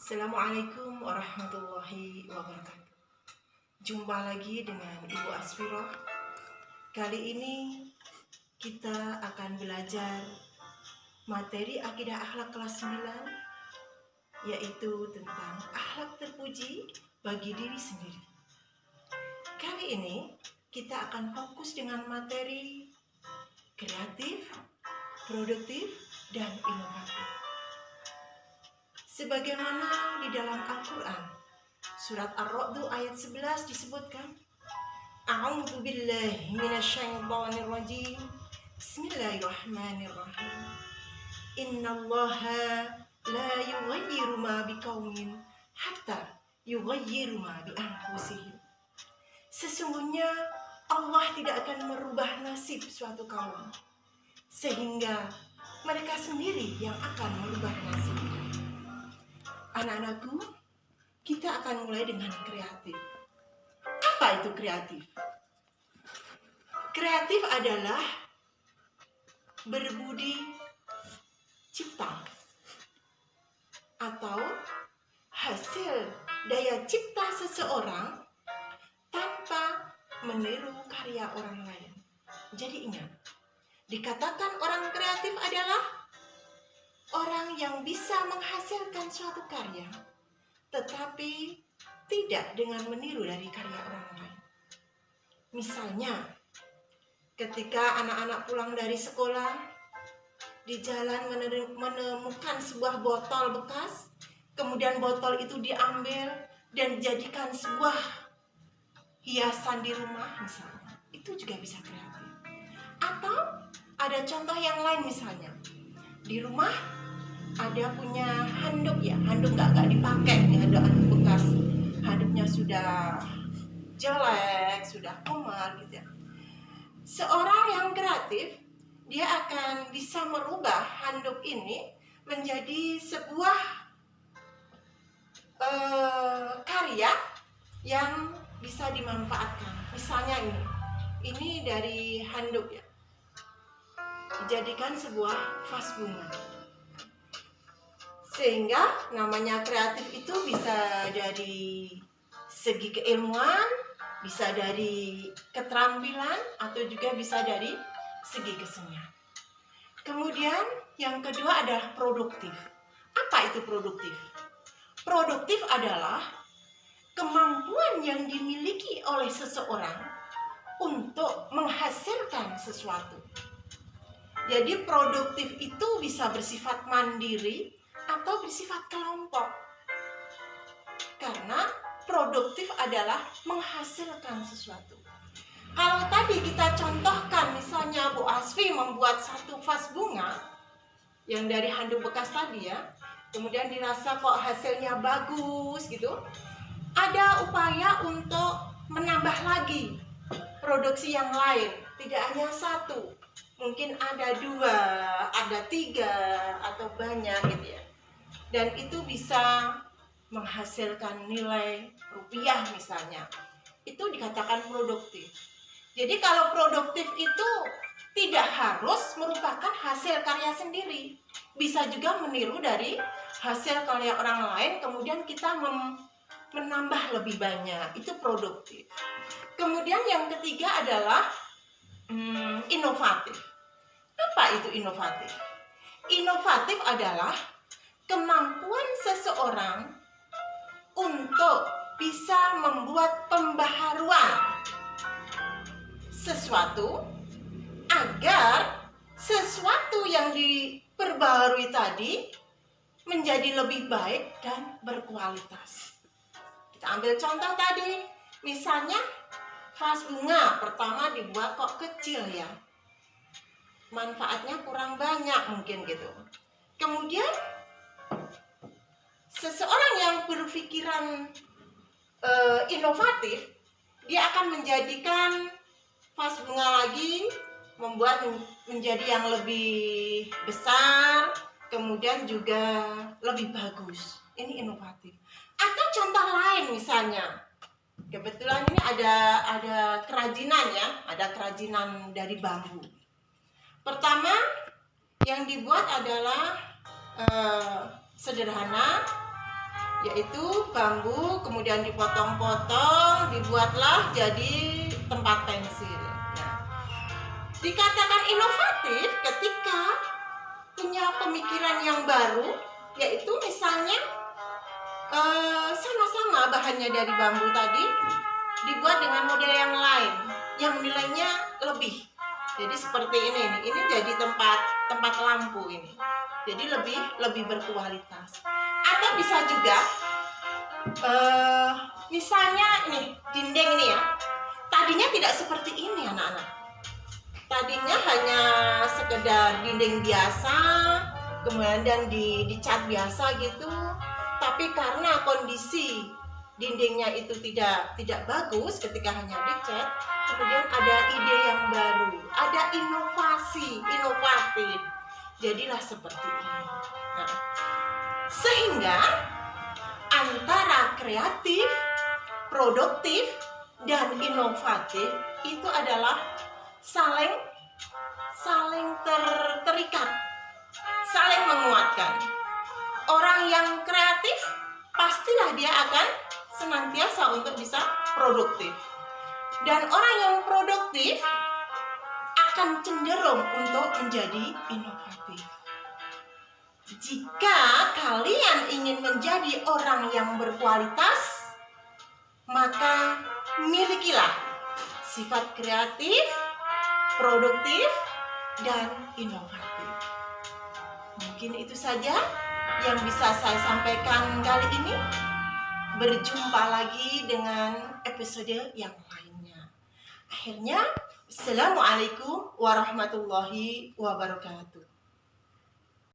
Assalamualaikum warahmatullahi wabarakatuh. Jumpa lagi dengan Ibu Asfiroh. Kali ini kita akan belajar materi akidah akhlak kelas 9, yaitu tentang akhlak terpuji bagi diri sendiri. Kali ini kita akan fokus dengan materi kreatif, produktif, dan inovatif. Sebagaimana di dalam Al-Quran, surat Ar-Ra'd ayat 11 disebutkan, A'udzu billahi minasyaitonir rajim. Bismillahirrahmanirrahim. Innallaha la yughayyiru ma biqaumin hatta yughayyiru ma bi anfusihim. Sesungguhnya Allah tidak akan merubah nasib suatu kaum sehingga mereka sendiri yang akan merubah nasib. Anak-anakku, kita akan mulai dengan kreatif. Apa itu kreatif? Kreatif adalah berbudi cipta atau hasil daya cipta seseorang tanpa meniru karya orang lain. Jadi ingat, dikatakan orang kreatif adalah orang yang bisa menghasilkan suatu karya, tetapi tidak dengan meniru dari karya orang lain. Misalnya, ketika anak-anak pulang dari sekolah, di jalan menemukan sebuah botol bekas, kemudian botol itu diambil dan dijadikan sebuah hiasan di rumah misalnya. Itu juga bisa kreatif. Atau ada contoh yang lain misalnya, di rumah ada punya handuk ya, handuk nggak dipakai nih, handuk bekas, handuknya sudah jelek, sudah kumal gitu ya. Seorang yang kreatif, dia akan bisa merubah handuk ini menjadi sebuah karya yang bisa dimanfaatkan. Misalnya ini dari handuk ya, dijadikan sebuah vas bunga. Sehingga namanya kreatif itu bisa dari segi keilmuan, bisa dari keterampilan, atau juga bisa dari segi kesenian. Kemudian yang kedua adalah produktif. Apa itu produktif? Produktif adalah kemampuan yang dimiliki oleh seseorang untuk menghasilkan sesuatu. Jadi produktif itu bisa bersifat mandiri atau bersifat kelompok. Karena produktif adalah menghasilkan sesuatu. Kalau tadi kita contohkan misalnya Bu Asfi membuat satu vas bunga yang dari handuk bekas tadi ya, kemudian dirasa kok hasilnya bagus gitu, ada upaya untuk menambah lagi produksi yang lain, tidak hanya satu, mungkin ada 2, ada 3, atau banyak gitu ya. Dan itu bisa menghasilkan nilai rupiah misalnya. Itu dikatakan produktif. Jadi kalau produktif itu tidak harus merupakan hasil karya sendiri. Bisa juga meniru dari hasil karya orang lain, kemudian kita menambah lebih banyak. Itu produktif. Kemudian yang ketiga adalah inovatif. Apa itu inovatif? Inovatif adalah kemampuan seseorang untuk bisa membuat pembaharuan sesuatu agar sesuatu yang diperbaharui tadi menjadi lebih baik dan berkualitas. Kita ambil contoh tadi, misalnya vas bunga pertama dibuat kok kecil ya, manfaatnya kurang banyak mungkin gitu. Kemudian seseorang yang berpikiran inovatif, dia akan menjadikan vas bunga lagi, membuat menjadi yang lebih besar, kemudian juga lebih bagus. Ini inovatif. Atau contoh lain misalnya, kebetulan ini ada kerajinan ya, ada kerajinan dari bambu. Pertama yang dibuat adalah sederhana, yaitu bambu kemudian dipotong-potong, dibuatlah jadi tempat pensil. Nah, dikatakan inovatif ketika punya pemikiran yang baru, yaitu misalnya sama-sama bahannya dari bambu tadi dibuat dengan model yang lain yang nilainya lebih. Jadi seperti ini jadi tempat lampu ini. Jadi lebih berkualitas. Atau bisa juga misalnya ini dinding ini ya. Tadinya tidak seperti ini anak-anak. Tadinya hanya sekedar dinding biasa, kemudian dicat biasa gitu. Tapi karena kondisi dindingnya itu tidak bagus ketika hanya dicat, kemudian ada ide yang baru, ada inovatif. Jadilah seperti ini. Nah, sehingga antara kreatif, produktif, dan inovatif itu adalah saling terikat, saling menguatkan. Orang yang kreatif pastilah dia akan senantiasa untuk bisa produktif. Dan orang yang produktif akan cenderung untuk menjadi inovatif. Jika kalian ingin menjadi orang yang berkualitas, maka milikilah sifat kreatif, produktif, dan inovatif. Mungkin itu saja yang bisa saya sampaikan kali ini. Berjumpa lagi dengan episode yang lainnya. Akhirnya, Assalamualaikum warahmatullahi wabarakatuh.